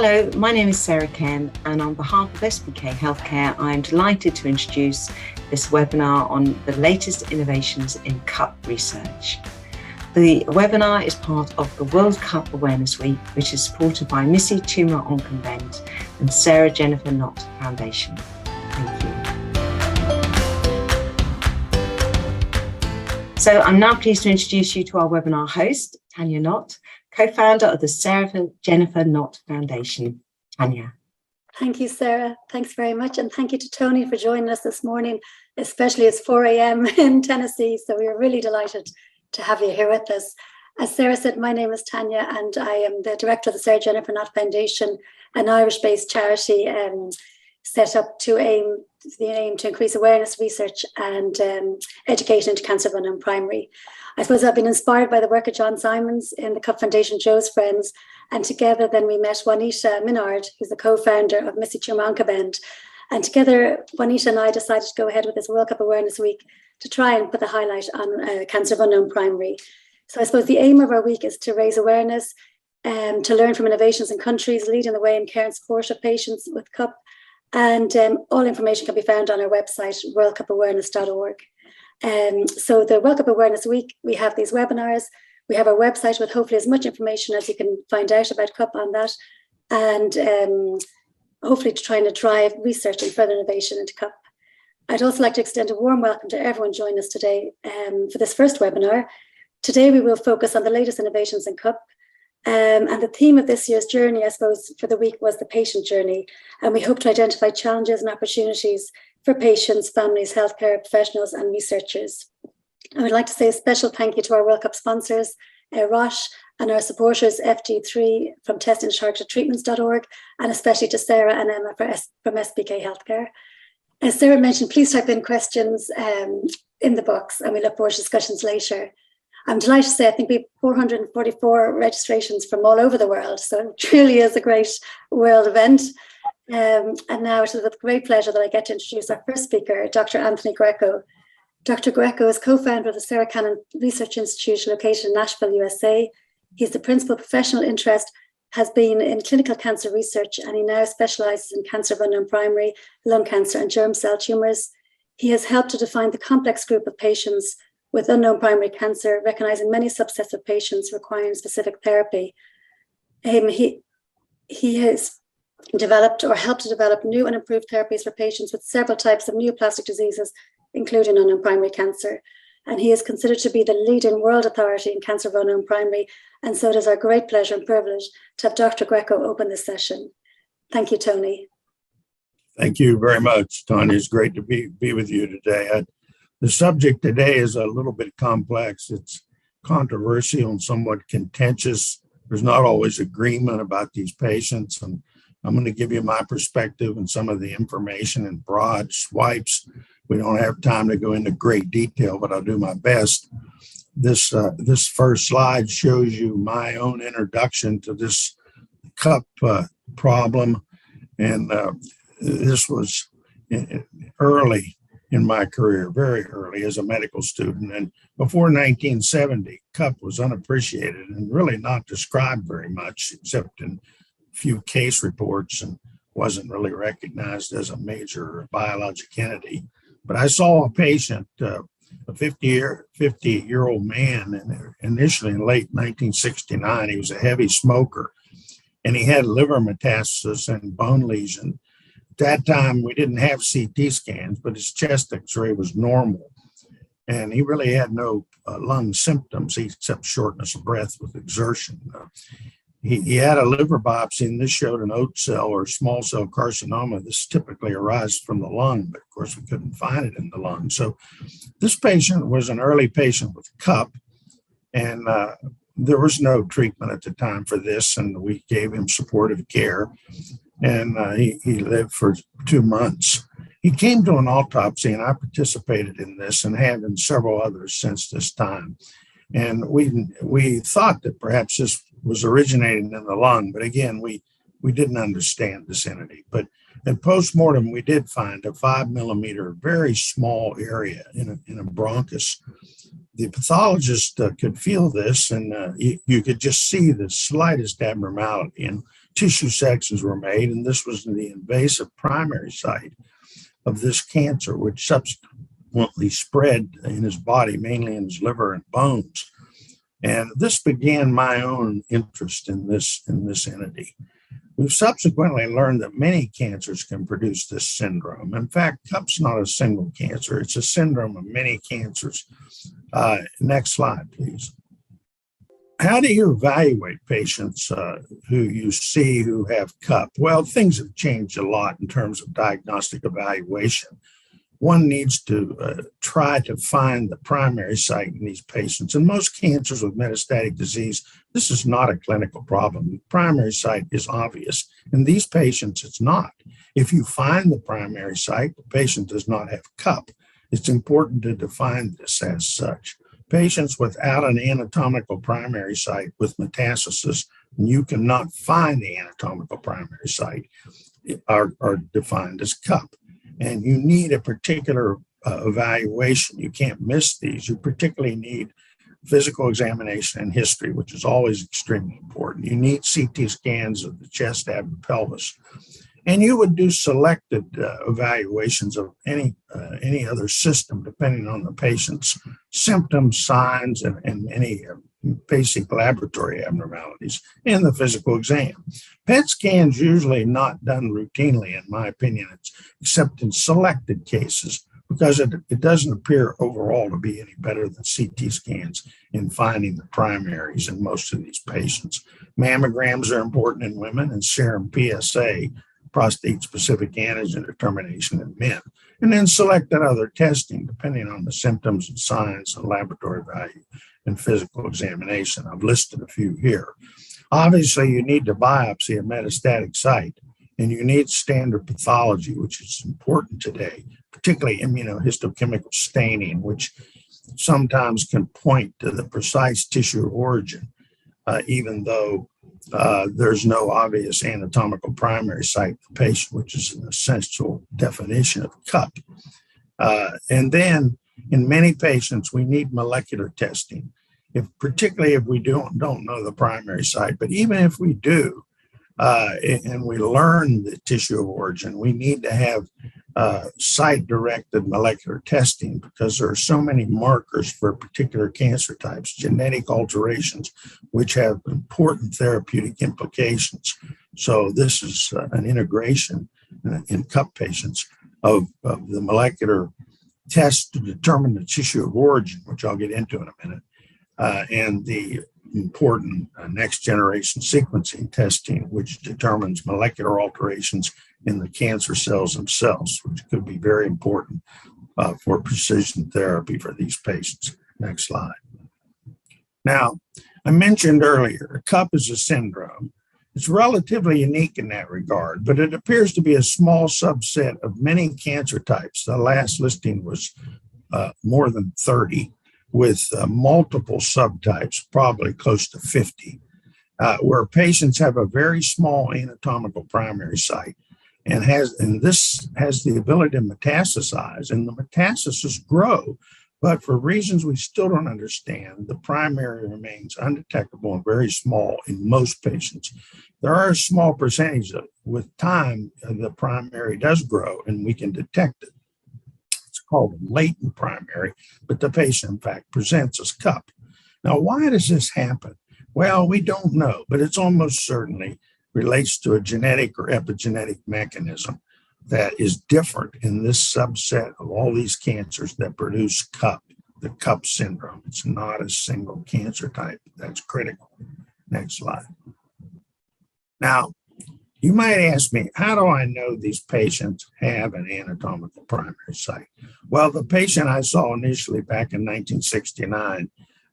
Hello, my name is Sarah Ken, and on behalf of SBK Healthcare, I am delighted to introduce this webinar on the latest innovations in CUP research. The webinar is part of the World Cup Awareness Week, which is supported by Missie, Tumor, Onbekend and Sarah Jennifer Knott Foundation. Thank you. So I'm now pleased to introduce you to our webinar host, Tanya Knott, co-founder of the Sarah Jennifer Knott Foundation. Tanya. Thank you, Sarah. Thanks very much. And thank you to Tony for joining us this morning, especially it's 4 a.m. in Tennessee. So we are really delighted to have you here with us. As Sarah said, my name is Tanya, and I am the director of the Sarah Jennifer Knott Foundation, an Irish-based charity set up to aim to increase awareness, research, and education into cancer of unknown primary. I suppose I've been inspired by the work of John Simons in the CUP Foundation, Joe's Friends, and together then we met Juanita Minard, who's the co-founder of Missie, Tumor, Onbekend, and together Juanita and I decided to go ahead with this World Cup Awareness Week to try and put the highlight on cancer of unknown primary. So I suppose the aim of our week is to raise awareness, to learn from innovations in countries leading the way in care and support of patients with CUP, and all information can be found on our website, worldcupawareness.org. So the World Cup Awareness Week, we have these webinars, we have our website with hopefully as much information as you can find out about CUP on that, and hopefully to try to drive research and further innovation into CUP. I'd also like to extend a warm welcome to everyone joining us today for this first webinar. Today we will focus on the latest innovations in CUP, and the theme of this year's journey, I suppose, for the week was the patient journey, and we hope to identify challenges and opportunities for patients, families, healthcare professionals and researchers. I would like to say a special thank you to our World Cup sponsors, Roche, and our supporters, FG3 from testingtargeted-treatments.org, and especially to Sarah and Emma from SBK Healthcare. As Sarah mentioned, please type in questions in the box, and we look forward to discussions later. I'm delighted to say I think we have 444 registrations from all over the world, so it truly is a great world event. And now it is with great pleasure that I get to introduce our first speaker, Dr. Anthony Greco. Dr. Greco is co-founder of the Sarah Cannon Research Institute located in Nashville, USA. He's the principal professional interest has been in clinical cancer research, and he now specializes in cancer of unknown primary, lung cancer, and germ cell tumors. He has helped to define the complex group of patients with unknown primary cancer, recognizing many subsets of patients requiring specific therapy. He has developed or helped to develop new and improved therapies for patients with several types of neoplastic diseases, including unknown primary cancer. And he is considered to be the leading world authority in cancer of unknown primary. And so it is our great pleasure and privilege to have Dr. Greco open this session. Thank you, Tony. Thank you very much, Tony. It's great to be with you today. The subject today is a little bit complex. It's controversial and somewhat contentious. There's not always agreement about these patients, and I'm going to give you my perspective and some of the information in broad swipes. We don't have time to go into great detail, but I'll do my best. This first slide shows you my own introduction to this CUP problem, and this was early in my career, very early as a medical student. And before 1970, CUP was unappreciated and really not described very much, except in a few case reports, and wasn't really recognized as a major biologic entity. But I saw a patient, a 50-year-old man, and initially in late 1969, he was a heavy smoker, and he had liver metastasis and bone lesion. At that time, we didn't have CT scans, but his chest X-ray was normal. And he really had no lung symptoms except shortness of breath with exertion. He had a liver biopsy, and this showed an oat cell or small cell carcinoma. This typically arises from the lung, but of course we couldn't find it in the lung. So this patient was an early patient with CUP, and there was no treatment at the time for this, and we gave him supportive care. And he lived for 2 months. He came to an autopsy, and I participated in this and have in several others since this time. And we thought that perhaps this was originating in the lung, but again, we didn't understand this entity. But at postmortem, we did find a 5 millimeter, very small area in a bronchus. The pathologist could feel this, and you could just see the slightest abnormality. And tissue sections were made, and this was the invasive primary site of this cancer, which subsequently spread in his body, mainly in his liver and bones. And this began my own interest in this entity. We've subsequently learned that many cancers can produce this syndrome. In fact, CUP's not a single cancer. It's a syndrome of many cancers. Next slide, please. How do you evaluate patients who you see who have CUP? Well, things have changed a lot in terms of diagnostic evaluation. One needs to try to find the primary site in these patients. In most cancers with metastatic disease, this is not a clinical problem. The primary site is obvious. In these patients, it's not. If you find the primary site, the patient does not have CUP. It's important to define this as such. Patients without an anatomical primary site with metastasis, and you cannot find the anatomical primary site, are defined as CUP. And you need a particular evaluation. You can't miss these. You particularly need physical examination and history, which is always extremely important. You need CT scans of the chest, abdomen, pelvis. And you would do selected evaluations of any other system, depending on the patient's symptoms, signs, and any basic laboratory abnormalities in the physical exam. PET scans usually not done routinely, in my opinion, except in selected cases, because it doesn't appear overall to be any better than CT scans in finding the primaries in most of these patients. Mammograms are important in women, and serum PSA, prostate-specific antigen determination in men, and then selected other testing depending on the symptoms and signs and laboratory value and physical examination. I've listed a few here. Obviously, you need to biopsy a metastatic site, and you need standard pathology, which is important today, particularly immunohistochemical staining, which sometimes can point to the precise tissue origin, even though there's no obvious anatomical primary site for the patient, which is an essential definition of CUP. And then in many patients, we need molecular testing, particularly if we don't know the primary site. But even if we do, and we learn the tissue of origin, we need to have site-directed molecular testing, because there are so many markers for particular cancer types, genetic alterations, which have important therapeutic implications. So this is an integration in CUP patients of the molecular tests to determine the tissue of origin, which I'll get into in a minute, and the important next generation sequencing testing, which determines molecular alterations in the cancer cells themselves, which could be very important for precision therapy for these patients. Next slide. Now, I mentioned earlier, CUP is a syndrome. It's relatively unique in that regard, but it appears to be a small subset of many cancer types. The last listing was more than 30, with multiple subtypes, probably close to 50, where patients have a very small anatomical primary site, and this has the ability to metastasize, and the metastases grow. But for reasons we still don't understand, the primary remains undetectable and very small in most patients. There are a small percentage that with time, the primary does grow and we can detect it. It's called a latent primary, but the patient, in fact, presents as CUP. Now, why does this happen? Well, we don't know, but it's almost certainly relates to a genetic or epigenetic mechanism that is different in this subset of all these cancers that produce CUP, the CUP syndrome. It's not a single cancer type. That's critical. Next slide. Now, you might ask me, how do I know these patients have an anatomical primary site? Well, the patient I saw initially back in 1969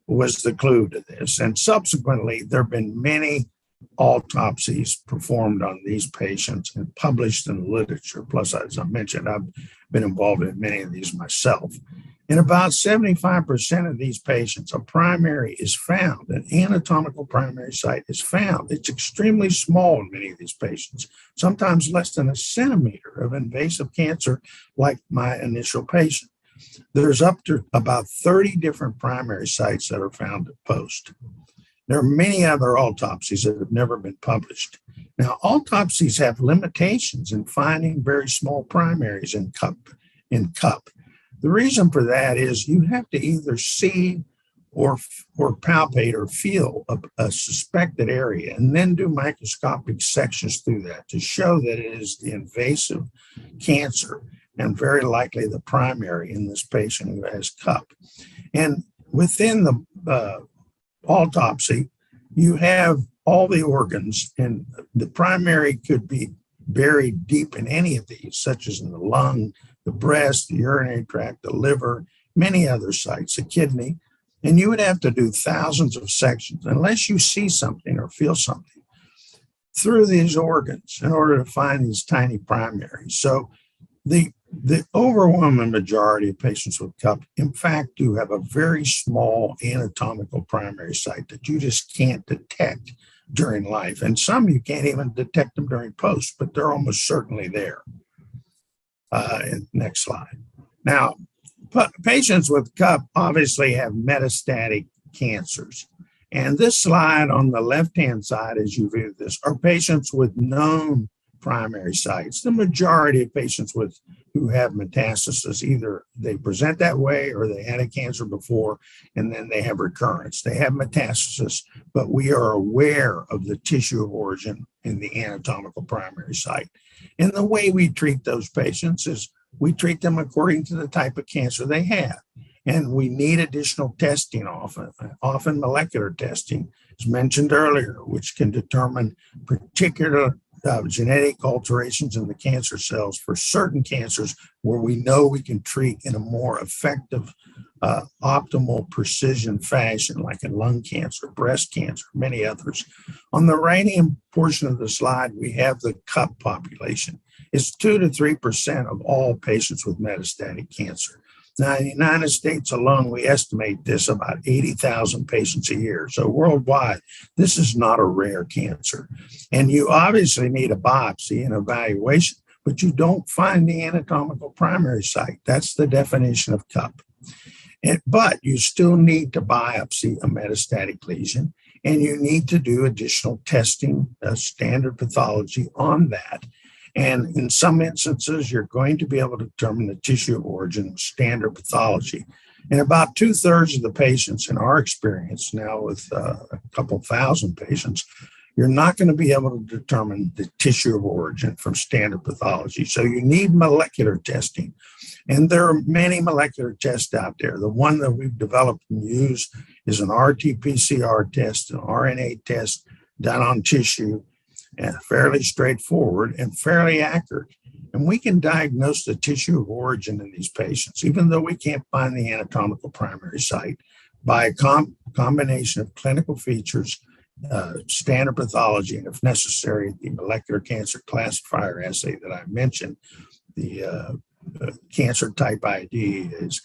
was the clue to this. And subsequently, there have been many autopsies performed on these patients and published in the literature. Plus, as I mentioned, I've been involved in many of these myself. In about 75% of these patients, a primary is found, an anatomical primary site is found. It's extremely small in many of these patients, sometimes less than a centimeter of invasive cancer, like my initial patient. There's up to about 30 different primary sites that are found at post. There are many other autopsies that have never been published. Now, autopsies have limitations in finding very small primaries in cup. The reason for that is you have to either see or palpate or feel a suspected area and then do microscopic sections through that to show that it is the invasive cancer and very likely the primary in this patient who has cup. And within the autopsy, you have all the organs, and the primary could be buried deep in any of these, such as in the lung, the breast, the urinary tract, the liver, many other sites, the kidney. And you would have to do thousands of sections unless you see something or feel something through these organs in order to find these tiny primaries. So the overwhelming majority of patients with cup, in fact, do have a very small anatomical primary site that you just can't detect during life. And some you can't even detect them during post, but they're almost certainly there. Next slide. Now, patients with cup obviously have metastatic cancers. And this slide on the left-hand side, as you view this, are patients with known primary sites. The majority of patients who have metastasis, either they present that way or they had a cancer before and then they have recurrence. They have metastasis, but we are aware of the tissue of origin in the anatomical primary site. And the way we treat those patients is we treat them according to the type of cancer they have. And we need additional testing often molecular testing, as mentioned earlier, which can determine particular genetic alterations in the cancer cells for certain cancers where we know we can treat in a more effective, optimal precision fashion, like in lung cancer, breast cancer, many others. On the right-hand portion of the slide, we have the cup population. It's 2 to 3% of all patients with metastatic cancer. Now, in the United States alone, we estimate this about 80,000 patients a year. So worldwide, this is not a rare cancer. And you obviously need a biopsy and evaluation, but you don't find the anatomical primary site. That's the definition of cup. But you still need to biopsy a metastatic lesion, and you need to do additional testing, standard pathology on that. And in some instances, you're going to be able to determine the tissue of origin with standard pathology. And about 2/3 of the patients, in our experience now with a couple thousand patients, you're not going to be able to determine the tissue of origin from standard pathology. So you need molecular testing. And there are many molecular tests out there. The one that we've developed and used is an RT-PCR test, an RNA test done on tissue, and fairly straightforward and fairly accurate. And we can diagnose the tissue of origin in these patients, even though we can't find the anatomical primary site, by a combination of clinical features, standard pathology, and if necessary, the molecular cancer classifier assay that I mentioned. The cancer type ID is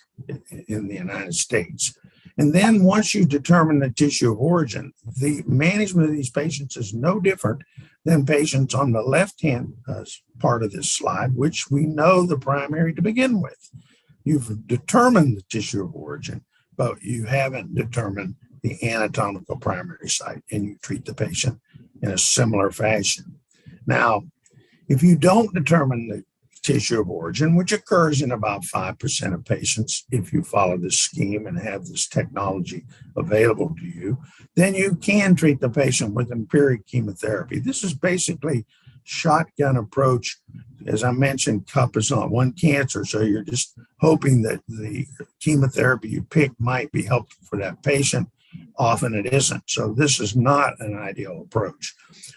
in the United States. And then once you determine the tissue of origin, the management of these patients is no different than patients on the left-hand part of this slide, which we know the primary to begin with. You've determined the tissue of origin, but you haven't determined the anatomical primary site, and you treat the patient in a similar fashion. Now, if you don't determine the tissue of origin, which occurs in about 5% of patients if you follow this scheme and have this technology available to you, then you can treat the patient with empiric chemotherapy. This is basically shotgun approach. As I mentioned, cup is not one cancer, so you're just hoping that the chemotherapy you pick might be helpful for that patient. Often it isn't. So this is not an ideal approach.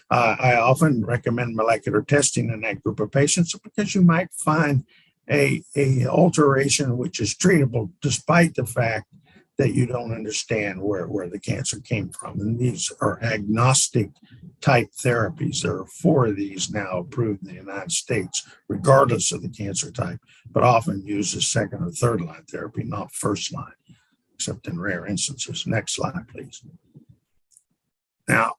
I often recommend molecular testing in that group of patients because you might find a alteration which is treatable despite the fact that you don't understand where the cancer came from. And these are agnostic type therapies. There are 4 of these now approved in the United States, regardless of the cancer type, but often used as second or third line therapy, not first line, except in rare instances. Next slide, please. Now,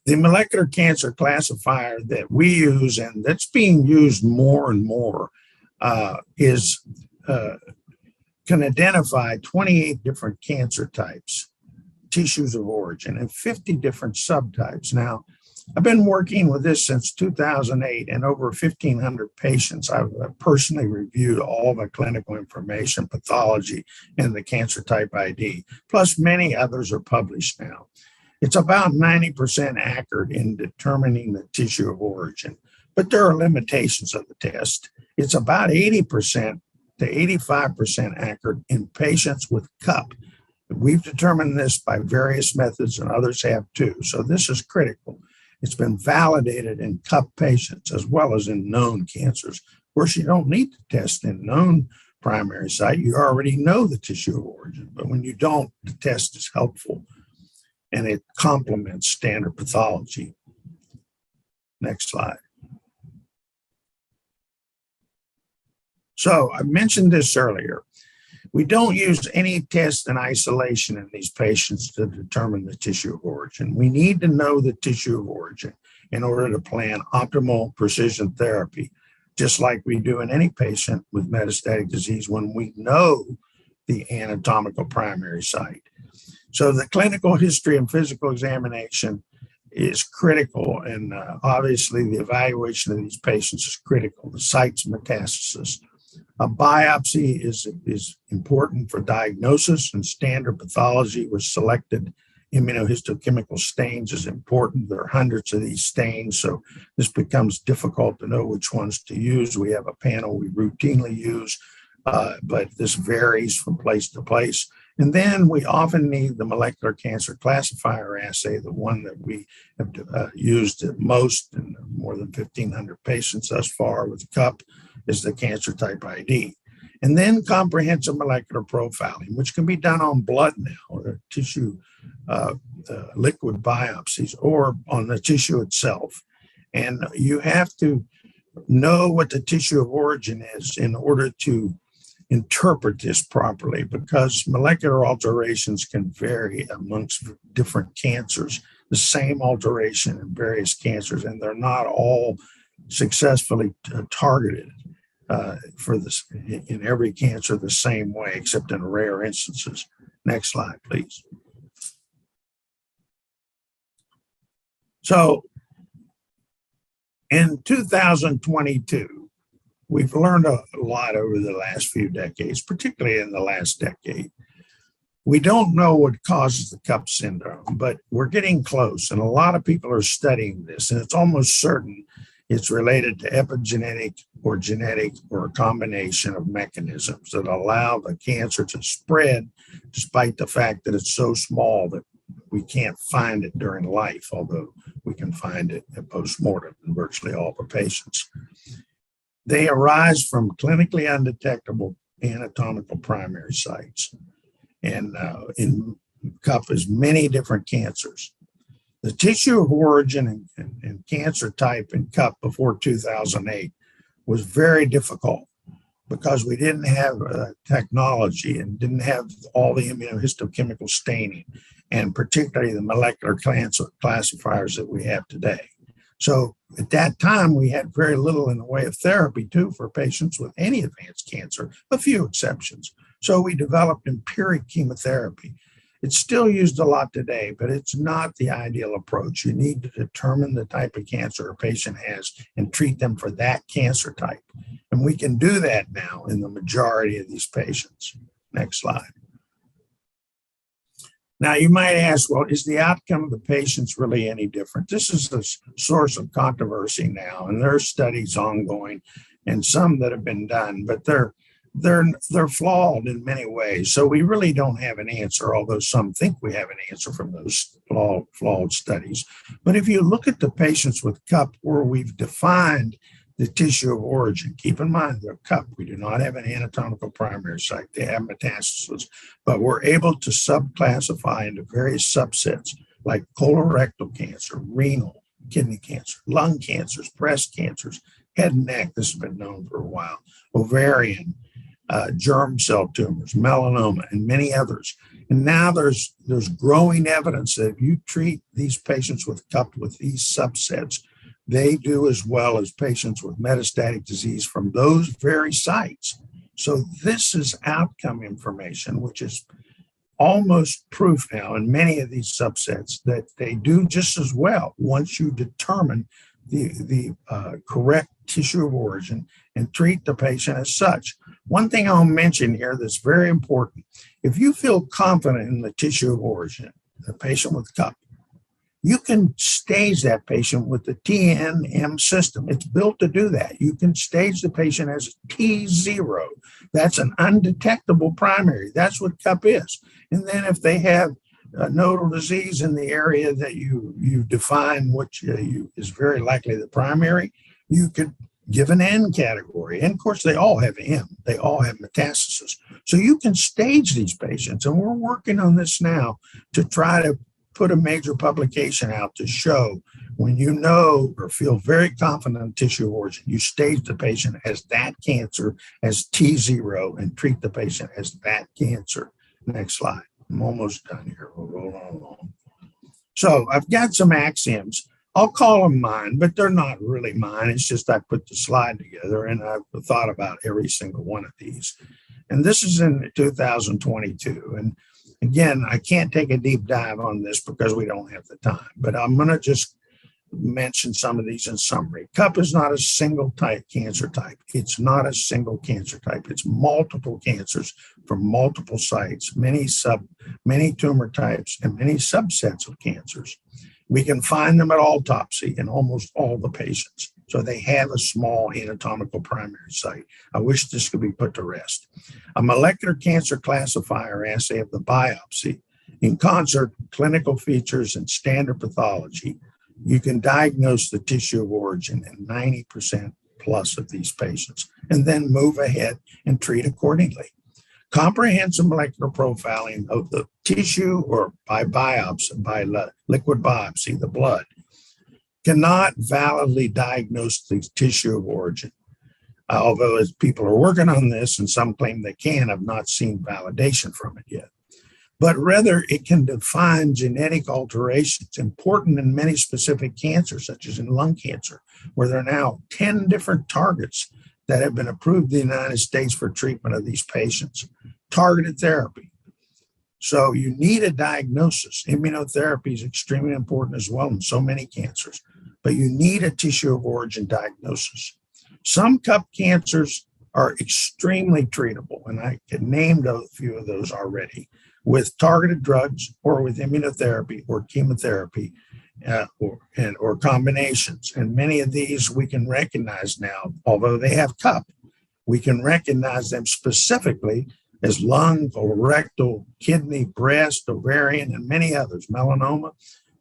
the molecular cancer classifier that we use and that's being used more and more can identify 28 different cancer types, tissues of origin, and 50 different subtypes. Now, I've been working with this since 2008, and over 1,500 patients. I've personally reviewed all the clinical information, pathology, and the cancer type ID, plus many others are published now. It's about 90% accurate in determining the tissue of origin, but there are limitations of the test. It's about 80% to 85% accurate in patients with CUP. We've determined this by various methods, and others have too, so this is critical. It's been validated in CUP patients as well as in known cancers. Of course, you don't need to test in known primary site. You already know the tissue of origin, but when you don't, the test is helpful and it complements standard pathology. Next slide. So I mentioned this earlier. We don't use any test in isolation in these patients to determine the tissue of origin. We need to know the tissue of origin in order to plan optimal precision therapy, just like we do in any patient with metastatic disease when we know the anatomical primary site. So the clinical history and physical examination is critical, and obviously the evaluation of these patients is critical. The sites of metastasis. A biopsy is important for diagnosis, and standard pathology with selected immunohistochemical stains is important. There are hundreds of these stains, so this becomes difficult to know which ones to use. We have a panel we routinely use, but this varies from place to place. And then we often need the molecular cancer classifier assay, the one that we have used the most in more than 1,500 patients thus far with CUP, is the cancer type ID. And then comprehensive molecular profiling, which can be done on blood now, or tissue liquid biopsies, or on the tissue itself. And you have to know what the tissue of origin is in order to interpret this properly, because molecular alterations can vary amongst different cancers, the same alteration in various cancers, and they're not all successfully targeted for this in every cancer the same way, except in rare instances. Next slide, please. So in 2022, we've learned a lot over the last few decades, particularly in the last decade. We don't know what causes the CUP syndrome, but we're getting close, and a lot of people are studying this, and it's almost certain it's related to epigenetic or genetic or a combination of mechanisms that allow the cancer to spread, despite the fact that it's so small that we can't find it during life, although we can find it at postmortem in virtually all the patients. They arise from clinically undetectable anatomical primary sites. And in CUP is many different cancers. The tissue of origin and cancer type in CUP before 2008 was very difficult because we didn't have technology and didn't have all the immunohistochemical staining, and particularly the molecular cancer classifiers that we have today. So at that time, we had very little in the way of therapy too for patients with any advanced cancer, a few exceptions. So we developed empiric chemotherapy. It's still used a lot today, but it's not the ideal approach. You need to determine the type of cancer a patient has and treat them for that cancer type. And we can do that now in the majority of these patients. Next slide. Now, you might ask, well, is the outcome of the patients really any different? This is a source of controversy now, and there are studies ongoing and some that have been done, but they're flawed in many ways. So we really don't have an answer, although some think we have an answer from those flawed studies. But if you look at the patients with CUP where we've defined the tissue of origin, keep in mind they're CUP. We do not have an anatomical primary site. They have metastasis, but we're able to subclassify into various subsets like colorectal cancer, renal, kidney cancer, lung cancers, breast cancers, head and neck. This has been known for a while, ovarian, germ cell tumors, melanoma, and many others. And now there's growing evidence that if you treat these patients with CUP with these subsets, they do as well as patients with metastatic disease from those very sites. So this is outcome information, which is almost proof now in many of these subsets that they do just as well once you determine the correct tissue of origin and treat the patient as such. One thing I'll mention here that's very important, if you feel confident in the tissue of origin, the patient with cup, you can stage that patient with the TNM system. It's built to do that. You can stage the patient as T0. That's an undetectable primary. That's what cup is. And then if they have nodal disease in the area that you define, which is very likely the primary, you could give an N category. And of course, they all have M. They all have metastasis. So you can stage these patients. And we're working on this now to try to put a major publication out to show when you know or feel very confident in tissue of origin, you stage the patient as that cancer, as T0, and treat the patient as that cancer. Next slide. I'm almost done here. We'll roll on along. So I've got some axioms. I'll call them mine, but they're not really mine. It's just I put the slide together and I've thought about every single one of these. And this is in 2022. And again, I can't take a deep dive on this because we don't have the time, but I'm going to just mention some of these in summary. CUP is not a single type cancer type. It's not a single cancer type. It's multiple cancers from multiple sites, many tumor types, and many subsets of cancers. We can find them at autopsy in almost all the patients. So they have a small anatomical primary site. I wish this could be put to rest. A molecular cancer classifier assay of the biopsy, in concert with clinical features and standard pathology, you can diagnose the tissue of origin in 90% plus of these patients, and then move ahead and treat accordingly. Comprehensive molecular profiling of the tissue or by biopsy, by liquid biopsy, the blood, cannot validly diagnose the tissue of origin. Although as people are working on this and some claim they can, I've not seen validation from it yet. But rather it can define genetic alterations important in many specific cancers, such as in lung cancer, where there are now 10 different targets that have been approved in the United States for treatment of these patients. Targeted therapy. So you need a diagnosis. Immunotherapy is extremely important as well in so many cancers, but you need a tissue of origin diagnosis. Some cup cancers are extremely treatable, and I can name a few of those already, with targeted drugs or with immunotherapy or chemotherapy or combinations. And many of these we can recognize now, although they have cup, we can recognize them specifically as lung, colorectal, kidney, breast, ovarian, and many others, melanoma.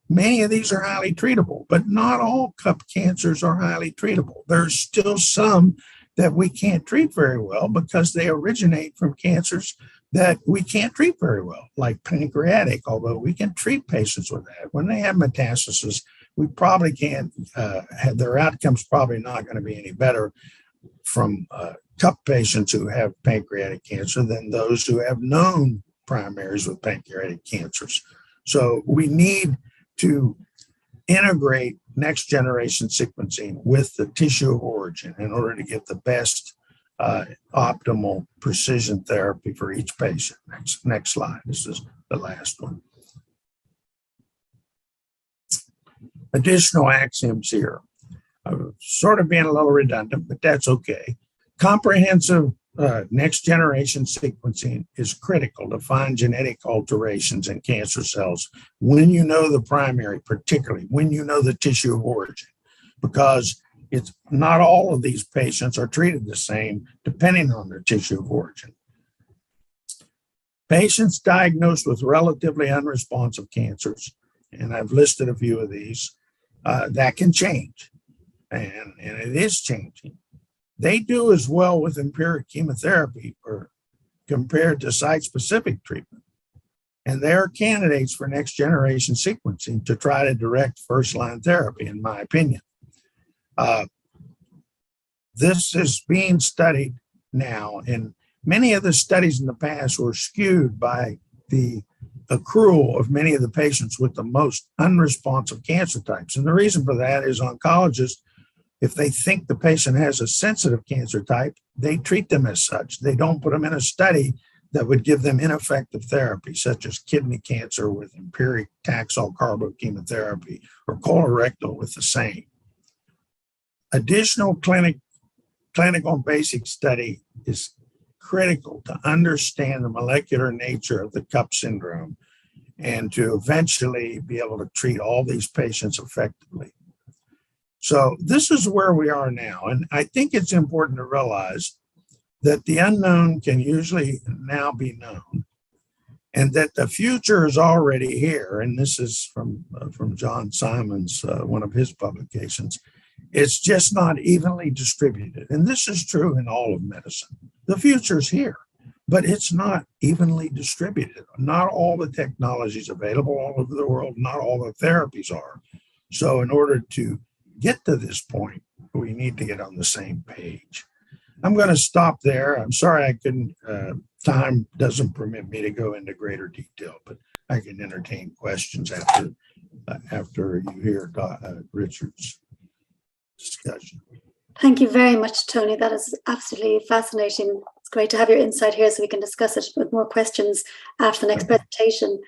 Many of these are highly treatable, but not all cup cancers are highly treatable. There's still some that we can't treat very well because they originate from cancers that we can't treat very well, like pancreatic, although we can treat patients with that. When they have metastasis, we probably can't, their outcome's probably not going to be any better from cup patients who have pancreatic cancer than those who have known primaries with pancreatic cancers. So we need to integrate next generation sequencing with the tissue of origin in order to get the best optimal precision therapy for each patient. Next slide. This is the last one. Additional axioms here. Sort of being a little redundant, but that's okay. Comprehensive next generation sequencing is critical to find genetic alterations in cancer cells when you know the primary, particularly when you know the tissue of origin, because it's not all of these patients are treated the same depending on their tissue of origin. Patients diagnosed with relatively unresponsive cancers, and I've listed a few of these, that can change, and it is changing. They do as well with empiric chemotherapy or compared to site-specific treatment. And they are candidates for next generation sequencing to try to direct first-line therapy, in my opinion. This is being studied now, and many of the studies in the past were skewed by the accrual of many of the patients with the most unresponsive cancer types. And the reason for that is oncologists, if they think the patient has a sensitive cancer type, they treat them as such. They don't put them in a study that would give them ineffective therapy, such as kidney cancer with empiric Taxol carbochemotherapy or colorectal with the same. Additional clinical and basic study is critical to understand the molecular nature of the CUP syndrome and to eventually be able to treat all these patients effectively. So this is where we are now. And I think it's important to realize that the unknown can usually now be known and that the future is already here. And this is from John Simon's, one of his publications. It's just not evenly distributed. And this is true in all of medicine. The future's here, but it's not evenly distributed. Not all the technologies available all over the world, not all the therapies are. So in order to get to this point, we need to get on the same page. I'm going to stop there. I'm sorry I couldn't, time doesn't permit me to go into greater detail, but I can entertain questions after you hear Richard's discussion. Thank you very much, Tony. That is absolutely fascinating. It's great to have your insight here so we can discuss it with more questions after the next presentation.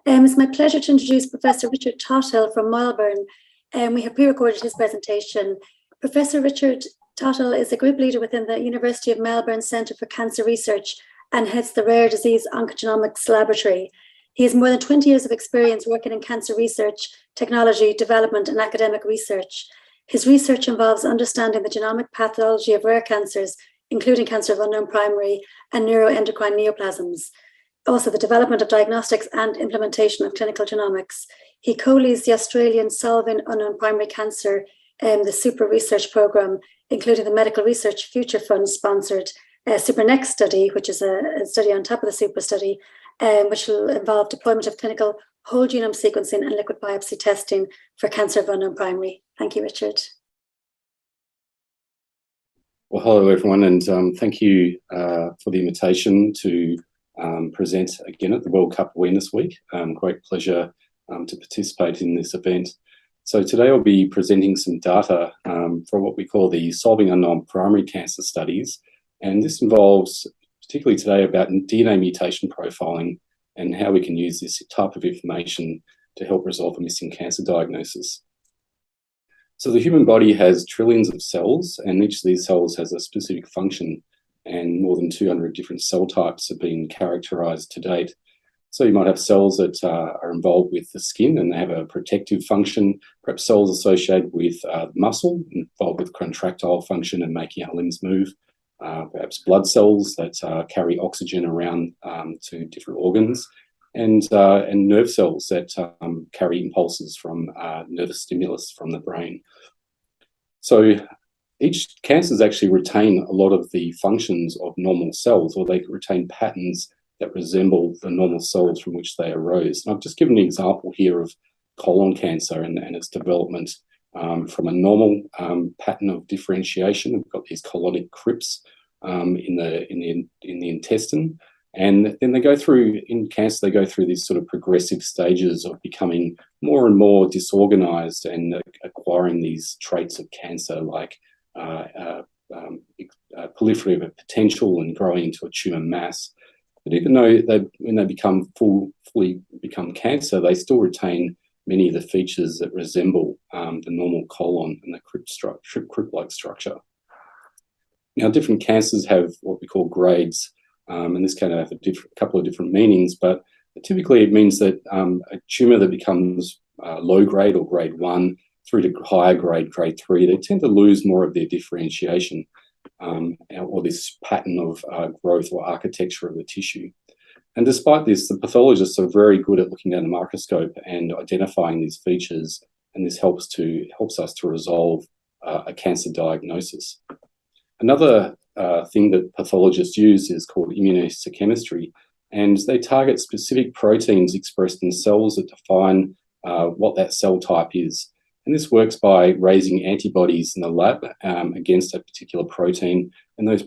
It's my pleasure to introduce Professor Richard Tothill from Melbourne. We have pre-recorded his presentation. Professor Richard Tuttle is a group leader within the University of Melbourne Centre for Cancer Research and heads the Rare Disease Oncogenomics Laboratory. He has more than 20 years of experience working in cancer research, technology, development, and academic research. His research involves understanding the genomic pathology of rare cancers, including cancer of unknown primary and neuroendocrine neoplasms. Also, the development of diagnostics and implementation of clinical genomics. He co-leads the Australian Solving Unknown Primary Cancer the Super Research Programme, including the Medical Research Future Fund sponsored Super Next study, which is a study on top of the Super study, which will involve deployment of clinical whole genome sequencing and liquid biopsy testing for cancer of unknown primary. Thank you, Richard. Well, hello everyone, and thank you for the invitation to present again at the World Cup Awareness Week. Great pleasure to participate in this event. So today I'll be presenting some data for what we call the Solving Unknown Primary Cancer studies. And this involves, particularly today, about DNA mutation profiling and how we can use this type of information to help resolve a missing cancer diagnosis. So the human body has trillions of cells, and each of these cells has a specific function, and more than 200 different cell types have been characterized to date. So you might have cells that are involved with the skin and they have a protective function, perhaps cells associated with muscle, involved with contractile function and making our limbs move, perhaps blood cells that carry oxygen around to different organs, and nerve cells that carry impulses from nervous stimulus from the brain. So each cancers actually retain a lot of the functions of normal cells, or they retain patterns that resemble the normal cells from which they arose. And I've just given an example here of colon cancer and its development from a normal pattern of differentiation. We've got these colonic crypts in the intestine, and then they go through, in cancer, they go through these sort of progressive stages of becoming more and more disorganized and acquiring these traits of cancer, like proliferative potential and growing into a tumor mass. But even though when they become fully become cancer, they still retain many of the features that resemble the normal colon and the crypt-like structure. Now, different cancers have what we call grades, and this can have a couple of different meanings, but typically it means that a tumor that becomes low grade or grade 1 through to higher grade, grade 3, they tend to lose more of their differentiation. Or this pattern of growth or architecture of the tissue. And despite this, the pathologists are very good at looking down the microscope and identifying these features, and this helps us to resolve a cancer diagnosis. Another thing that pathologists use is called Immunoster Chemistry, and they target specific proteins expressed in cells that define what that cell type is. And this works by raising antibodies in the lab against a particular protein, and those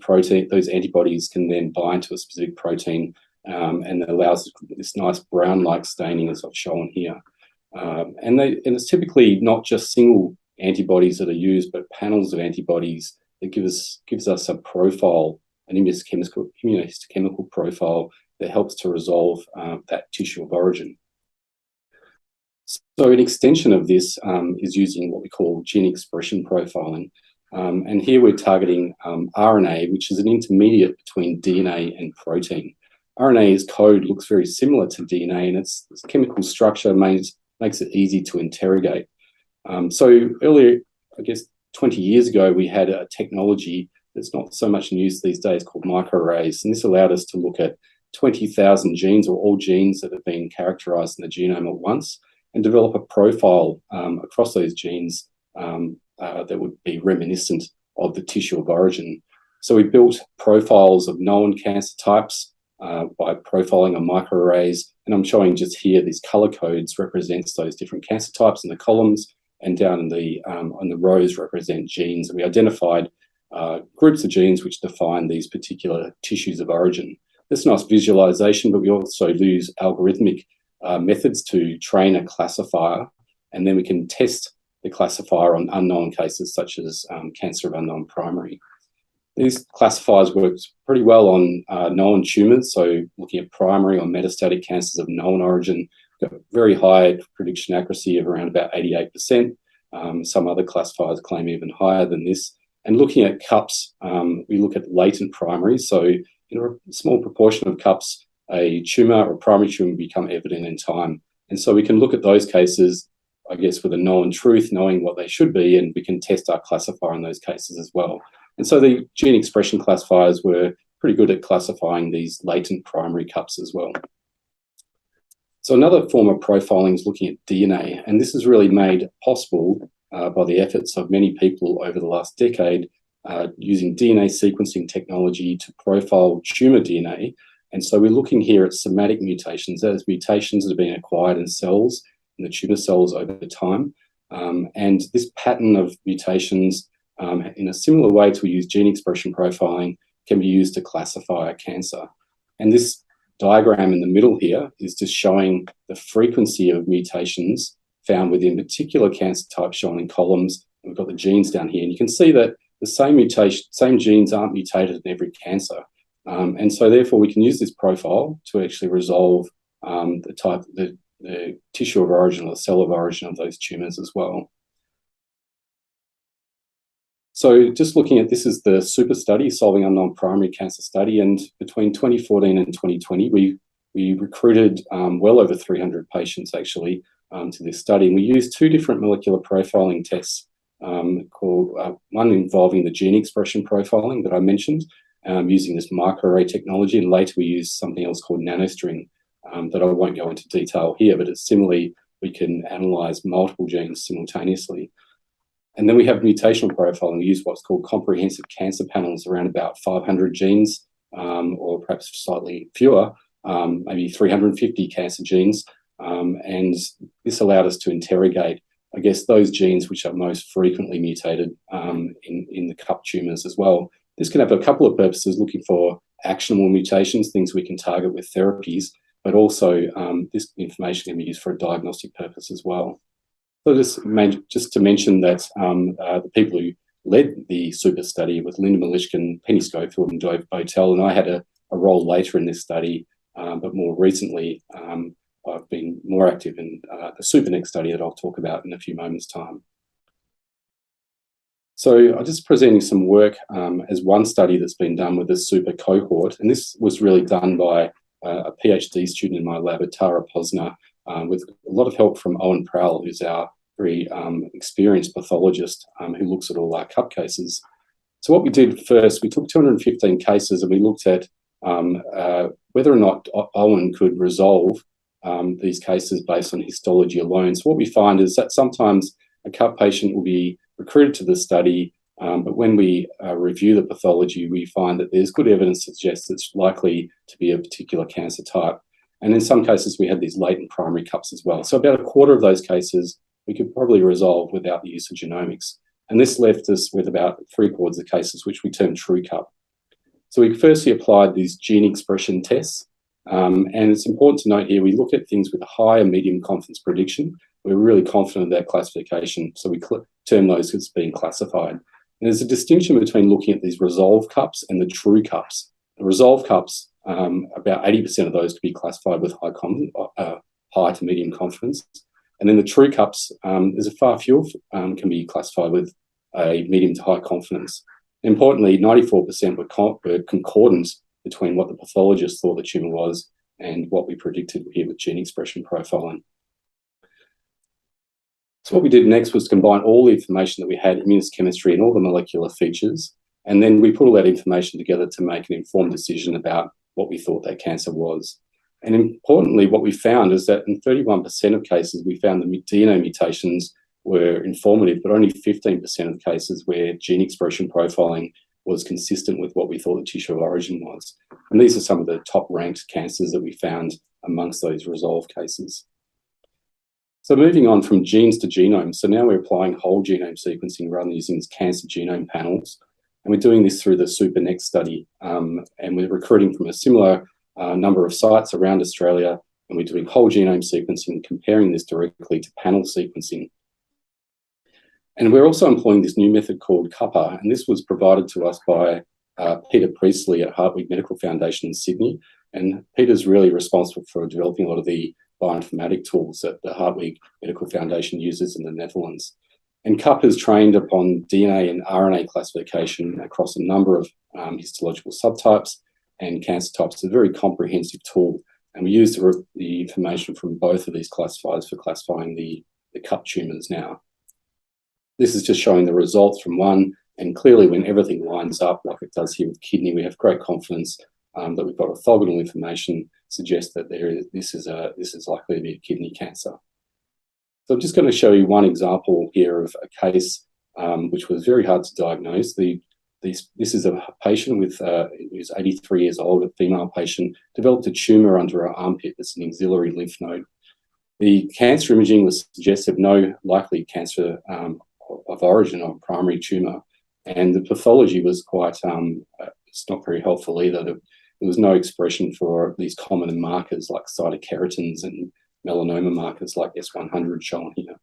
antibodies can then bind to a specific protein, and it allows this nice brown-like staining, as I've shown here. And it's typically not just single antibodies that are used, but panels of antibodies that gives us a profile, an immunohistochemical profile that helps to resolve that tissue of origin. So an extension of this is using what we call gene expression profiling. And here we're targeting RNA, which is an intermediate between DNA and protein. RNA's code looks very similar to DNA, and its chemical structure makes it easy to interrogate. So earlier, I guess 20 years ago, we had a technology that's not so much in use these days called microarrays, and this allowed us to look at 20,000 genes, or all genes that have been characterized in the genome at once, and develop a profile across those genes that would be reminiscent of the tissue of origin. So we built profiles of known cancer types by profiling on microarrays, and I'm showing just here these color codes represents those different cancer types in the columns, and down in the on the rows represent genes. We identified groups of genes which define these particular tissues of origin. That's a nice visualization, but we also use algorithmic methods to train a classifier, and then we can test the classifier on unknown cases such as cancer of unknown primary. These classifiers work pretty well on known tumours, so looking at primary or metastatic cancers of known origin, got very high prediction accuracy of around about 88%. Some other classifiers claim even higher than this. And looking at CUPs, we look at latent primaries, so in a small proportion of CUPs, a tumour or primary tumour become evident in time. And so we can look at those cases, I guess, with a known truth, knowing what they should be, and we can test our classifier in those cases as well. And so the gene expression classifiers were pretty good at classifying these latent primary CUPs as well. So another form of profiling is looking at DNA, and this is really made possible by the efforts of many people over the last decade using DNA sequencing technology to profile tumour DNA. And so we're looking here at somatic mutations, that is mutations that have been acquired in cells, in the tumour cells over time. And this pattern of mutations, in a similar way to use gene expression profiling, can be used to classify a cancer. And this diagram in the middle here is just showing the frequency of mutations found within particular cancer types shown in columns. We've got the genes down here, and you can see that the same genes aren't mutated in every cancer. And so therefore we can use this profile to actually resolve the tissue of origin or the cell of origin of those tumours as well. So just looking at this is the super study, Solving Unknown Primary Cancer Study, and between 2014 and 2020 we recruited well over 300 patients actually to this study, and we used two different molecular profiling tests, one involving the gene expression profiling that I mentioned, using this microarray technology, and later we used something else called nanostring that I won't go into detail here, but it's similarly, we can analyze multiple genes simultaneously. And then we have mutational profiling. We use what's called comprehensive cancer panels, around about 500 genes, or perhaps slightly fewer, maybe 350 cancer genes. And this allowed us to interrogate, I guess, those genes which are most frequently mutated in the CUP tumours as well. This can have a couple of purposes, looking for actionable mutations, things we can target with therapies, but also this information can be used for a diagnostic purpose as well. So just to mention that the people who led the super study was Linda Malishkin, Penny Schofield, and Tothill, and I had a role later in this study, but more recently I've been more active in the SuperNext study that I'll talk about in a few moments' time. So I'm just presenting some work as one study that's been done with the super cohort, and this was really done by a PhD student in my lab at Tara Posner, with a lot of help from Owen Prowell, who's our very experienced pathologist who looks at all our CUP cases. So what we did first, we took 215 cases and we looked at whether or not Owen could resolve these cases based on histology alone. So what we find is that sometimes a CUP patient will be recruited to the study, but when we review the pathology, we find that there's good evidence to suggest it's likely to be a particular cancer type. And in some cases, we had these latent primary CUPs as well. So about a quarter of those cases, we could probably resolve without the use of genomics. And this left us with about 3/4 of cases, which we termed true CUP. So we firstly applied these gene expression tests. And it's important to note here, we look at things with a high and medium confidence prediction. We're really confident of that classification. So we term those as being classified. And there's a distinction between looking at these resolved CUPs and the true CUPs. The resolved CUPs about 80% of those could be classified with high to medium confidence. And then the true cups, there's a far fewer can be classified with a medium to high confidence. Importantly, 94% were concordant between what the pathologist thought the tumour was and what we predicted here with gene expression profiling. So what we did next was to combine all the information that we had, Immunoster Chemistry and all the molecular features, and then we put all that information together to make an informed decision about what we thought that cancer was. And importantly, what we found is that in 31% of cases, we found the DNA mutations were informative, but only 15% of cases where gene expression profiling was consistent with what we thought the tissue of origin was. And these are some of the top ranked cancers that we found amongst those resolved cases. So moving on from genes to genomes, so now we're applying whole genome sequencing rather than using these cancer genome panels. And we're doing this through the SuperNext study. And we're recruiting from a similar number of sites around Australia, and we're doing whole genome sequencing, comparing this directly to panel sequencing. And we're also employing this new method called CUPPA, and this was provided to us by Peter Priestley at Hartwig Medical Foundation in Sydney. And Peter's really responsible for developing a lot of the bioinformatic tools that the Hartwig Medical Foundation uses in the Netherlands. And CUPPA is trained upon DNA and RNA classification across a number of histological subtypes and cancer types. It's a very comprehensive tool, and we use the information from both of these classifiers for classifying the CUP tumours now. This is just showing the results from one, and clearly when everything lines up like it does here with kidney, we have great confidence that we've got orthogonal information suggests that this is likely to be a kidney cancer. So I'm just going to show you one example here of a case which was very hard to diagnose. This is a patient who's 83 years old, a female patient, developed a tumour under her armpit that's an axillary lymph node. The cancer imaging was suggestive, no likely cancer of origin or primary tumour, and the pathology was quite, it's not very helpful either. There was no expression for these common markers like cytokeratins and melanoma markers like S100 shown here.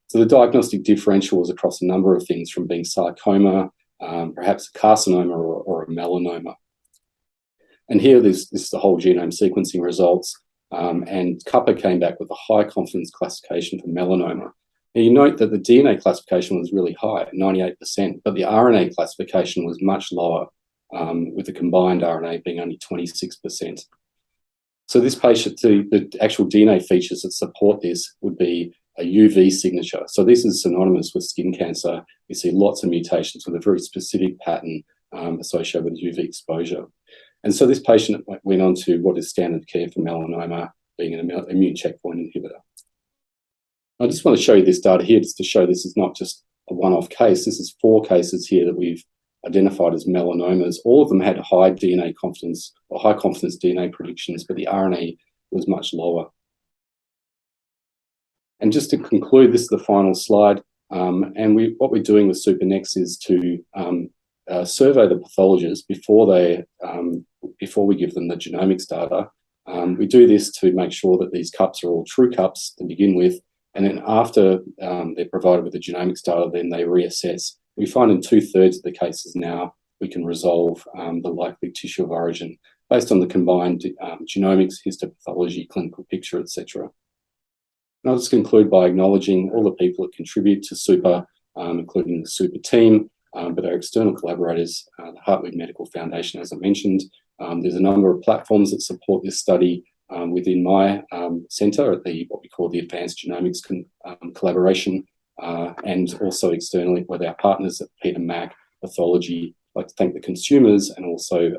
So the diagnostic differential was across a number of things, from being sarcoma, perhaps a carcinoma or a melanoma. And here this is the whole genome sequencing results, and CUPPA came back with a high confidence classification for melanoma. Now you note that the DNA classification was really high at 98%, but the RNA classification was much lower, with the combined RNA being only 26%. So this patient, the actual DNA features that support this would be a UV signature. So this is synonymous with skin cancer. We see lots of mutations with a very specific pattern associated with UV exposure. And so this patient went on to what is standard care for melanoma, being an immune checkpoint inhibitor. I just want to show you this data here just to show this is not just a one-off case. This is 4 cases here that we've identified as melanomas. All of them had high DNA confidence or high confidence DNA predictions, but the RNA was much lower. And just to conclude, this is the final slide. And what we're doing with SuperNext is to survey the pathologists before we give them the genomics data. We do this to make sure that these cups are all true cups to begin with. And then after they're provided with the genomics data, then they reassess. We find in 2/3 of the cases now, we can resolve the likely tissue of origin based on the combined genomics, histopathology, clinical picture, etc. And I'll just conclude by acknowledging all the people that contribute to Super, including the Super team, but our external collaborators, the Hartwig Medical Foundation, as I mentioned. There's a number of platforms that support this study within my centre at what we call the Advanced Genomics Collaboration, and also externally with our partners at Peter Mac Pathology. I'd like to thank the consumers and also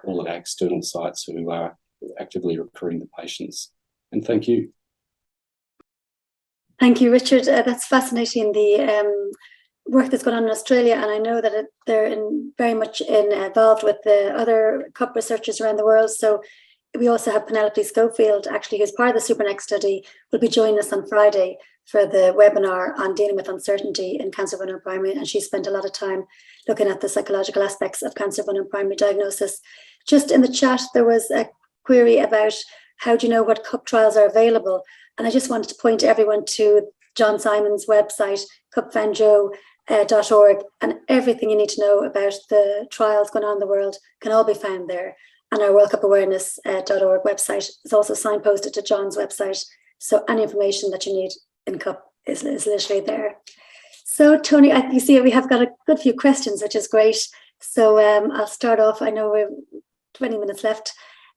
all of our external sites who are actively recruiting the patients. And thank you. Thank you, Richard. That's fascinating, the work that's going on in Australia, and I know that they're very much involved with the other CUP researchers around the world. So we also have Penelope Schofield, actually, who's part of the SuperNext study, will be joining us on Friday for the webinar on dealing with uncertainty in cancer vulnerable primary, and she spent a lot of time looking at the psychological aspects of cancer vulnerable primary diagnosis. Just in the chat, there was a query about how do you know what CUP trials are available, and I just wanted to point everyone to John Simon's website, cupfanjo.org, and everything you need to know about the trials going on in the world can all be found there. And our worldupawareness.org website is also signposted to John's website. So any information that you need in CUP is literally there. So Tony, you see we have got a good few questions, which is great. So I'll start off. I know we're 20 minutes left.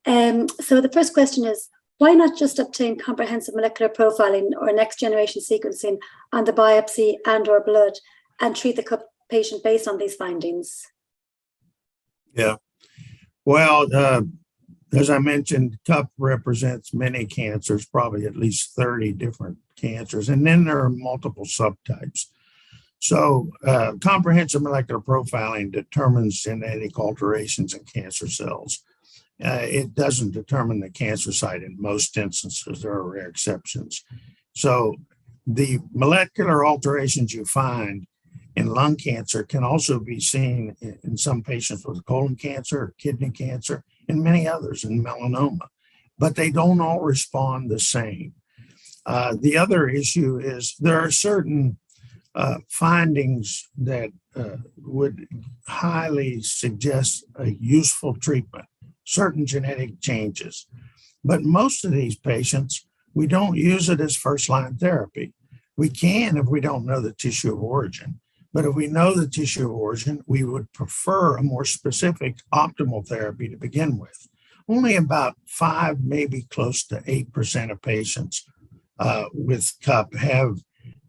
So the first question is, why not just obtain comprehensive molecular profiling or next generation sequencing on the biopsy and or blood and treat the CUP patient based on these findings? Yeah. Well, as I mentioned, CUP represents many cancers, probably at least 30 different cancers, and then there are multiple subtypes. So comprehensive molecular profiling determines genetic alterations in cancer cells. It doesn't determine the cancer site in most instances. There are rare exceptions. So the molecular alterations you find in lung cancer can also be seen in some patients with colon cancer, kidney cancer, and many others in melanoma, but they don't all respond the same. The other issue is there are certain findings that would highly suggest a useful treatment, certain genetic changes. But most of these patients, we don't use it as first-line therapy. We can if we don't know the tissue of origin. But if we know the tissue of origin, we would prefer a more specific optimal therapy to begin with. Only about 5, maybe close to 8% of patients with CUP have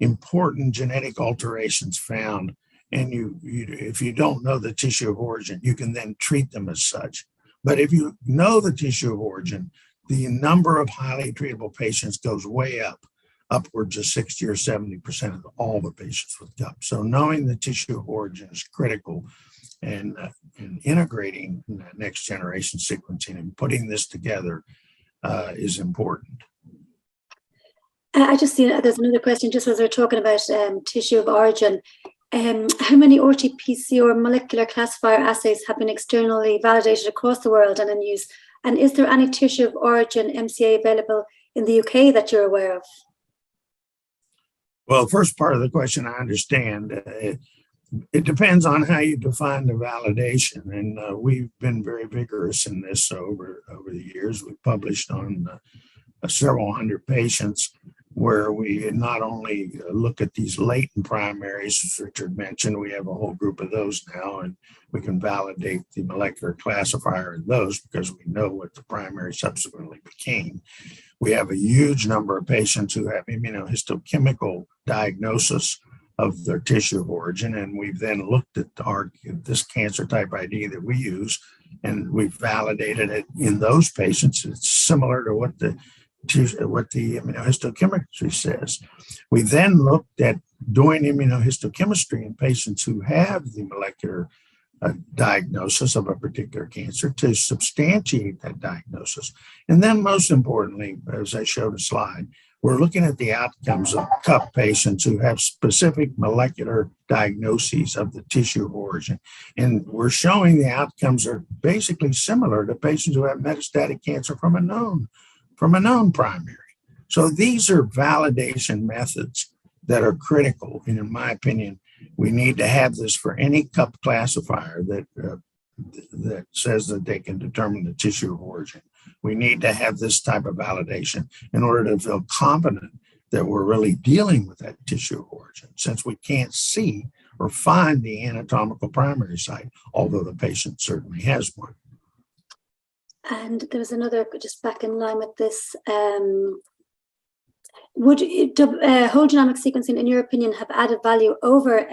important genetic alterations found. And if you don't know the tissue of origin, you can then treat them as such. But if you know the tissue of origin, the number of highly treatable patients goes way up, upwards of 60 or 70% of all the patients with CUP. So knowing the tissue of origin is critical, and integrating next generation sequencing and putting this together is important. I just see there's another question just as we're talking about tissue of origin. How many RT-PCR molecular classifier assays have been externally validated across the world and in use? And is there any tissue of origin MCA available in the UK that you're aware of? Well, first part of the question I understand. It depends on how you define the validation, and we've been very vigorous in this over the years. We've published on several hundred patients where we not only look at these latent primaries, as Richard mentioned, we have a whole group of those now, and we can validate the molecular classifier in those because we know what the primary subsequently became. We have a huge number of patients who have immunohistochemical diagnosis of their tissue of origin, and we've then looked at this cancer type ID that we use, and we've validated it in those patients. It's similar to what the immunohistochemistry says. We then looked at doing immunohistochemistry in patients who have the molecular diagnosis of a particular cancer to substantiate that diagnosis. And then most importantly, as I showed a slide, we're looking at the outcomes of CUP patients who have specific molecular diagnoses of the tissue of origin. And we're showing the outcomes are basically similar to patients who have metastatic cancer from a known primary. So these are validation methods that are critical. And in my opinion, we need to have this for any CUP classifier that says that they can determine the tissue of origin. We need to have this type of validation in order to feel confident that we're really dealing with that tissue of origin, since we can't see or find the anatomical primary site, although the patient certainly has one. And there was another, just back in line with this, would whole genomic sequencing, in your opinion, have added value over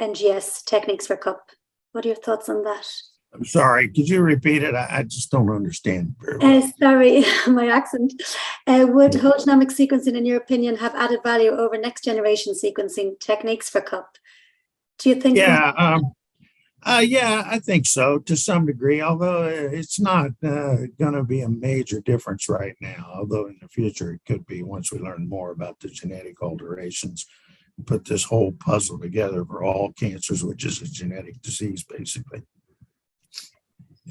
NGS techniques for CUP? What are your thoughts on that? I'm sorry, could you repeat it? I just don't understand very well. Sorry, my accent. Would whole genomic sequencing, in your opinion, have added value over next generation sequencing techniques for CUP? Do you think? Yeah, I think so to some degree, although it's not going to be a major difference right now, although in the future it could be once we learn more about the genetic alterations, put this whole puzzle together for all cancers, which is a genetic disease, basically.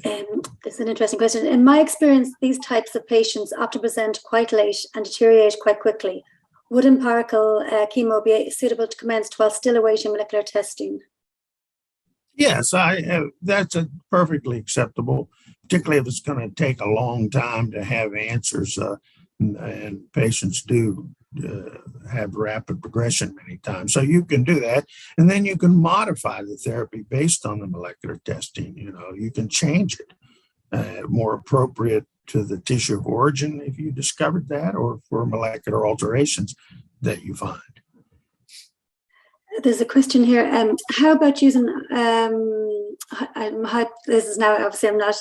This is an interesting question. In my experience, these types of patients often present quite late and deteriorate quite quickly. Would empirical chemo be suitable to commence while still awaiting molecular testing? Yes, that's perfectly acceptable. particularly if it's going to take a long time to have answers, and patients do have rapid progression many times. So you can do that, and then you can modify the therapy based on the molecular testing. You can change it more appropriate to the tissue of origin if you discovered that, or for molecular alterations that you find. There's a question here. How about using, this is now, obviously I'm not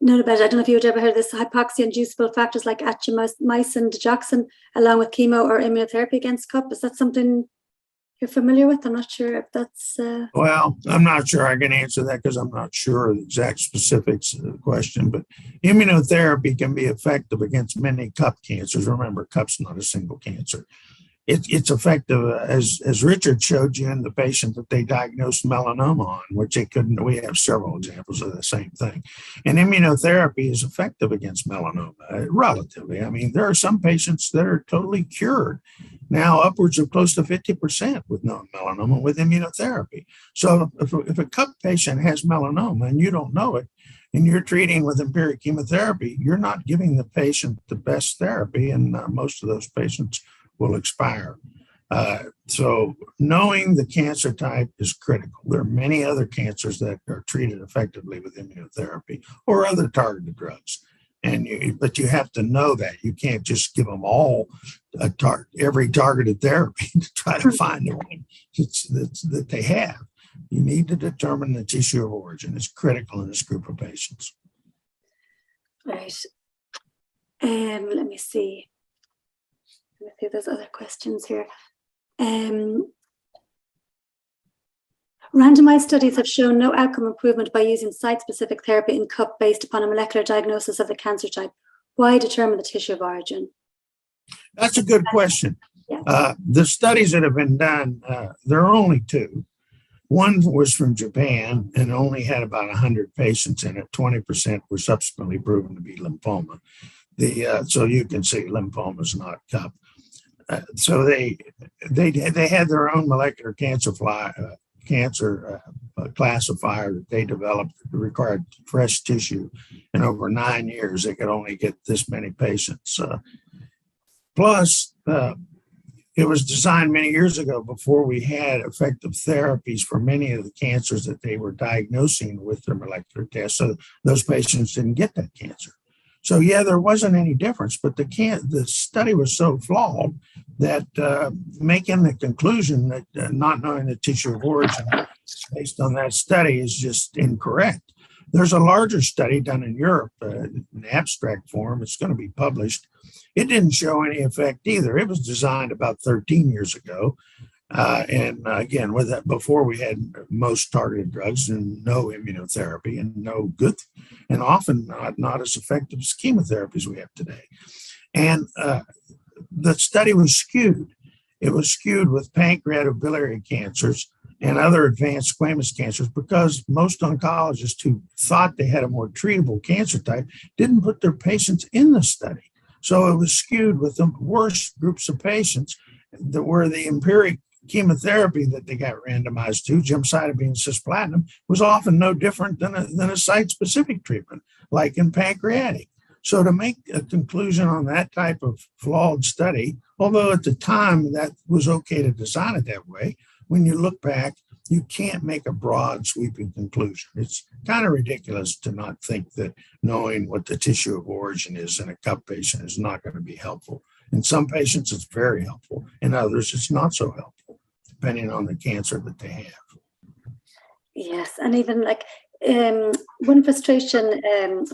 known about it. I don't know if you would ever heard this, hypoxia-inducible factors like atchomycin, digoxin, along with chemo or immunotherapy against CUP. Is that something you're familiar with? I'm not sure if that's... Well, I'm not sure I can answer that because I'm not sure the exact specifics of the question, but immunotherapy can be effective against many CUP cancers. Remember, CUP's not a single cancer. It's effective, as Richard showed you in the patient that they diagnosed melanoma on, which they couldn't. We have several examples of the same thing. And immunotherapy is effective against melanoma, relatively. I mean, there are some patients that are totally cured now, upwards of close to 50% with melanoma with immunotherapy. So if a CUP patient has melanoma and you don't know it, and you're treating with empiric chemotherapy, you're not giving the patient the best therapy, and most of those patients will expire. So knowing the cancer type is critical. There are many other cancers that are treated effectively with immunotherapy or other targeted drugs. But you have to know that. You can't just give them all every targeted therapy to try to find the one that they have. You need to determine the tissue of origin. It's critical in this group of patients. Right. Let me see. There's other questions here. Randomized studies have shown no outcome improvement by using site-specific therapy in CUP based upon a molecular diagnosis of the cancer type. Why determine the tissue of origin? That's a good question. Yeah. The studies that have been done, there are only two. One was from Japan and only had about 100 patients in it. 20% were subsequently proven to be lymphoma. So you can see lymphoma is not CUP. So they had their own molecular cancer classifier that they developed that required fresh tissue. And over 9 years, they could only get this many patients. Plus, it was designed many years ago before we had effective therapies for many of the cancers that they were diagnosing with their molecular test. So those patients didn't get that cancer. So yeah, there wasn't any difference, but the study was so flawed that making the conclusion that not knowing the tissue of origin based on that study is just incorrect. There's a larger study done in Europe, in abstract form. It's going to be published. It didn't show any effect either. It was designed about 13 years ago. And again, with that, before we had most targeted drugs and no immunotherapy and no good, and often not as effective as chemotherapy as we have today. And the study was skewed. It was skewed with pancreatic biliary cancers and other advanced squamous cancers because most oncologists who thought they had a more treatable cancer type didn't put their patients in the study. So it was skewed with the worst groups of patients that were the empiric chemotherapy that they got randomized to, gemcitabine, cisplatin, was often no different than a site-specific treatment, like in pancreatic. So to make a conclusion on that type of flawed study, although at the time that was okay to design it that way, when you look back, you can't make a broad sweeping conclusion. It's kind of ridiculous to not think that knowing what the tissue of origin is in a CUP patient is not going to be helpful. In some patients, it's very helpful. In others, it's not so helpful, depending on the cancer that they have. Yes, and even like one frustration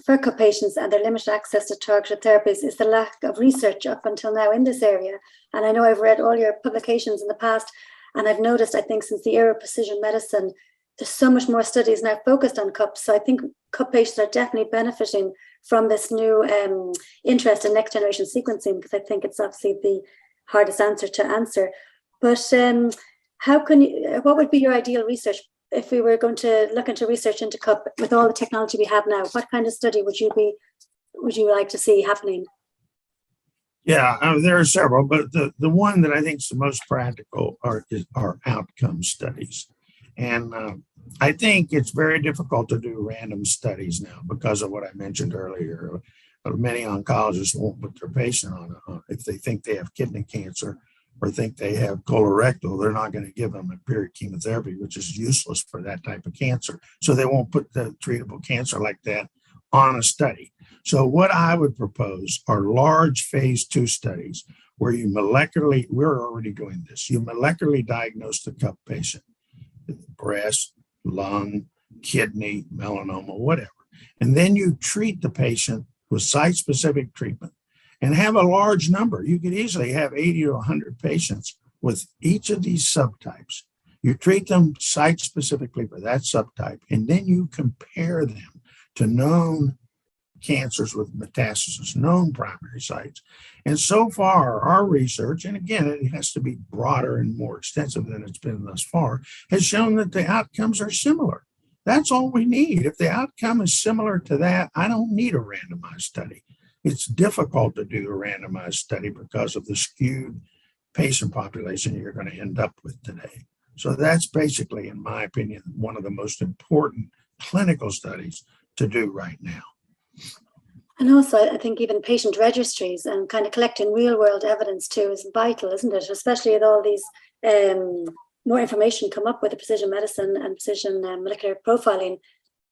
for CUP patients and their limited access to targeted therapies is the lack of research up until now in this area. And I know I've read all your publications in the past, and I've noticed, I think, since the era of precision medicine, there's so much more studies now focused on CUP. So I think CUP patients are definitely benefiting from this new interest in next generation sequencing, because I think it's obviously the hardest answer to answer. But what would be your ideal research if we were going to look into research into CUP with all the technology we have now? What kind of study would you like to see happening? Yeah, there are several, but the one that I think is the most practical are outcome studies. And I think it's very difficult to do random studies now because of what I mentioned earlier. Many oncologists won't put their patient on if they think they have kidney cancer or think they have colorectal. They're not going to give them empiric chemotherapy, which is useless for that type of cancer. So they won't put the treatable cancer like that on a study. So what I would propose are large phase 2 studies where you molecularly, we're already doing this, you molecularly diagnose the cup patient, breast, lung, kidney, melanoma, whatever. And then you treat the patient with site-specific treatment and have a large number. You could easily have 80 to 100 patients with each of these subtypes. You treat them site-specifically for that subtype, and then you compare them to known cancers with metastasis, known primary sites. And so far, our research, and again, it has to be broader and more extensive than it's been thus far, has shown that the outcomes are similar. That's all we need. If the outcome is similar to that, I don't need a randomized study. It's difficult to do a randomized study because of the skewed patient population you're going to end up with today. So that's basically, in my opinion, one of the most important clinical studies to do right now. And also, I think even patient registries and kind of collecting real world evidence too is vital, isn't it? Especially with all these more information come up with the precision medicine and precision molecular profiling,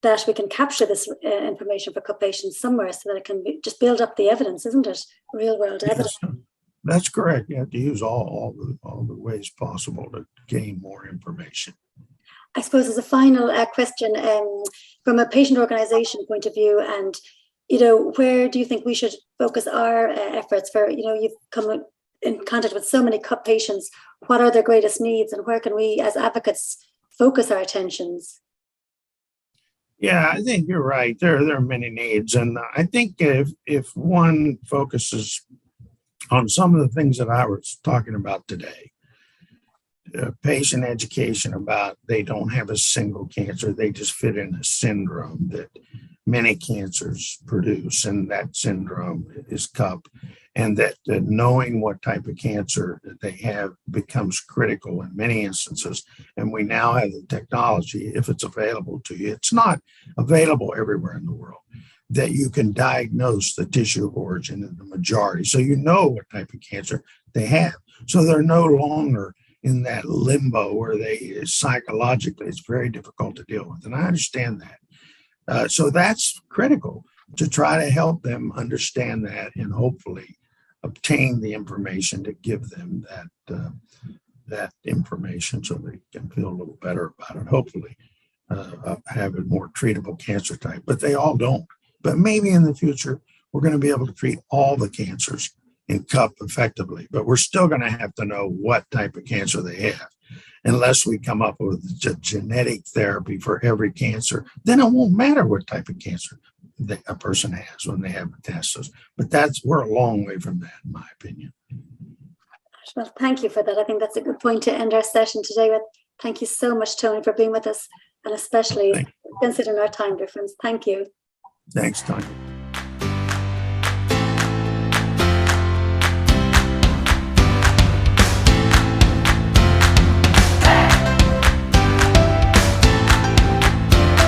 that we can capture this information for patients somewhere so that it can just build up the evidence, isn't it? Real world evidence. Yes, that's correct. You have to use all the ways possible to gain more information. I suppose as a final question, from a patient organization point of view, and where do you think we should focus our efforts? For you've come in contact with so many CUP patients. What are their greatest needs, and where can we, as advocates, focus our attentions? Yeah, I think you're right. There are many needs, and I think if one focuses on some of the things that I was talking about today, patient education about they don't have a single cancer, they just fit in a syndrome that many cancers produce, and that syndrome is CUP, and that knowing what type of cancer that they have becomes critical in many instances. And we now have the technology, if it's available to you, it's not available everywhere in the world, that you can diagnose the tissue of origin in the majority. So you know what type of cancer they have. So they're no longer in that limbo where they psychologically, it's very difficult to deal with. And I understand that. So that's critical to try to help them understand that and hopefully obtain the information to give them that information so they can feel a little better about it. Hopefully have a more treatable cancer type, but they all don't. But maybe in the future, we're going to be able to treat all the cancers in CUP effectively, but we're still going to have to know what type of cancer they have. Unless we come up with a genetic therapy for every cancer, then it won't matter what type of cancer a person has when they have metastasis. But we're a long way from that, in my opinion. Well, thank you for that. I think that's a good point to end our session today with. Thank you so much, Tony, for being with us, and especially considering our time difference. Thank you. Thanks, Tony.